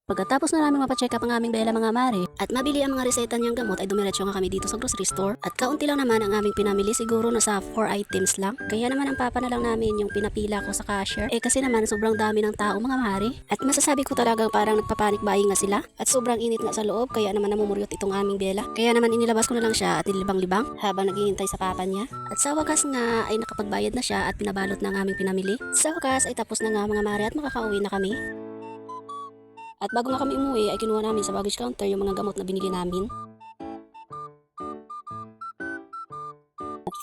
Pagkatapos na namin mapacheck up ang aming Bella mga mare at mabili ang mga reseta niyang gamot ay dumiretso nga kami dito sa grocery store at kaunti lang naman ang aming pinamili, siguro nasa 4 items lang. Kaya naman ang papa na lang namin yung pinapila ko sa cashier kasi naman sobrang dami ng tao mga mare at masasabi ko talagang parang nagpapanik buying nga sila at sobrang init nga sa loob kaya naman namumuryot itong aming Bella. Kaya naman inilabas ko na lang siya at nilibang-libang habang naghihintay sa papa niya at sa wakas nga ay nakapagbayad na siya at pinabalot na ang aming pinamili. Sa wakas ay tapos na nga mga mare at makakauwi na kami. At bago nga kami umuwi ay kinuha namin sa baggage counter yung mga gamot na binili namin.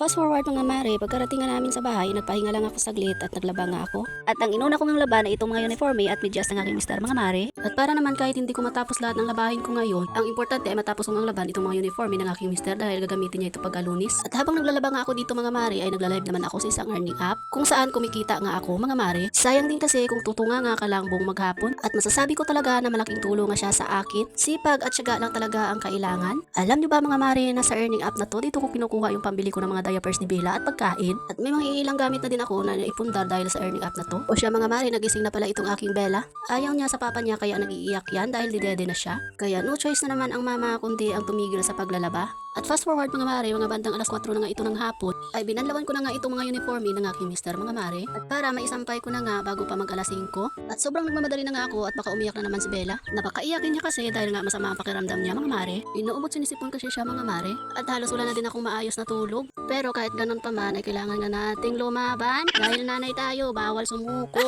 Fast forward mga mare, pagkarating nga namin sa bahay, nagpahinga lang ako saglit at naglaba nga ako. At ang inuna ko ng laban ay itong mga uniforme at medyas ng aking mister mga mare. At para naman kahit hindi ko matapos lahat ng labahin ko ngayon, ang importante ay matapos ko ng laban itong mga uniforme ng aking mister dahil gagamitin niya ito pag Lunes. At habang naglalaba nga ako dito mga mare ay nagla-live naman ako sa isang earning app kung saan kumikita nga ako mga mare. Sayang din kasi kung tutunga nga ka lang buong maghapon at masasabi ko talaga na malaking tulong nga siya sa akin. Sipag at syaga lang talaga ang kailangan. Alam nyo ba mga mare na sa earning app na to dito ko kinukuha yung pambili ko ng mga diapers ni Bella at pagkain at may mga ilang gamit na din ako na naipundar dahil sa earning app na to. O siya mga mare, nagising na pala itong aking Bella. Ayaw niya sa papa niya kaya nag-iiyak yan dahil didede na siya. Kaya no choice na naman ang mama kundi ang tumigil sa paglalaba. At fast forward mga mare, mga bandang alas 4 na nga ito ng hapon ay binanlawan ko na nga itong mga uniforme ng aking mister mga mare at para maisampay ko na nga bago pa mag alas 5 at sobrang nagmamadali na nga ako at baka umiyak na naman si Bella. Napakaiyakin niya kasi dahil nga masama ang pakiramdam niya mga mare. Inuubot sinisipon kasi siya mga mare at halos wala na din akong maayos na tulog. Pero kahit ganun pa man ay kailangan nga nating lumaban dahil nanay tayo, bawal sumuko.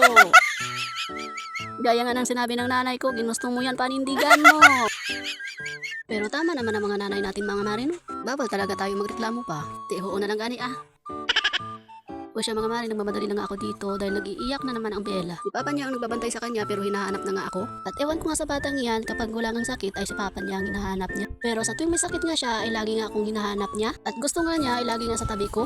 Gaya nga ng sinabi ng nanay ko, ginusto mo yan, panindigan mo. Pero tama naman ang mga nanay natin mga mare no? Bawal talaga tayo magreklamo pa. Tiho na lang gani ah. O siya mga mare, nagmamadali na nga ako dito dahil nag-iiyak na naman ang Bella. Si papa niya ang nagbabantay sa kanya pero hinahanap na nga ako. At ewan ko nga sa batang iyan, kapag wala ngang sakit ay si papa niya ang hinahanap niya. Pero sa tuwing may sakit nga siya ay lagi nga akong hinahanap niya. At gusto nga niya ay lagi nga sa tabi ko.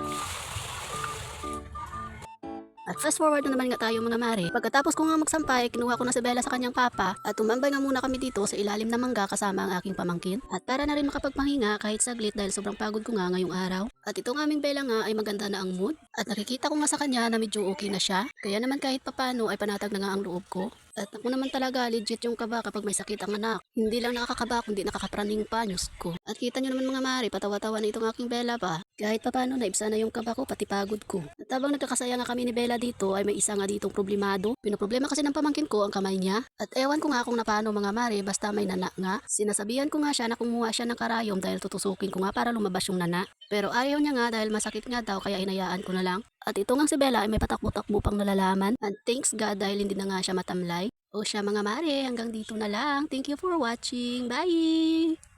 At fast forward na naman nga tayo mga mare. Pagkatapos ko nga magsampay, kinuha ko na si Bella sa kanyang papa at tumambay nga muna kami dito sa ilalim ng mangga kasama ang aking pamangkin. At para na rin makapagpahinga kahit saglit dahil sobrang pagod ko nga ngayong araw. At itong aming Bella nga ay maganda na ang mood. At nakikita ko nga sa kanya na medyo okay na siya. Kaya naman kahit papano ay panatag na nga ang loob ko. At ako naman talaga legit yung kaba kapag may sakit ang anak. Hindi lang nakakakaba kundi nakakapraning pa, Diyos ko. At kita nyo naman mga mare, patawa-tawa na itong aking Bella pa. Kahit papano naibsa na yung kaba ko pati pagod ko. At habang nagkakasaya nga kami ni Bella dito ay may isa nga ditong problemado. Pinoproblema kasi ng pamangkin ko ang kamay niya. At ewan ko nga kung napano mga mare basta may nana nga. Sinasabihan ko nga siya na kumuha siya ng karayom dahil tutusukin ko nga para lumabas yung nana. Pero ayaw niya nga dahil masakit nga daw kaya hinayaan ko na lang. At ito nga si Bella ay may patakbo-takbo pang nalalaman. And thanks God dahil hindi na nga siya matamlay. O siya mga mare, hanggang dito na lang. Thank you for watching. Bye!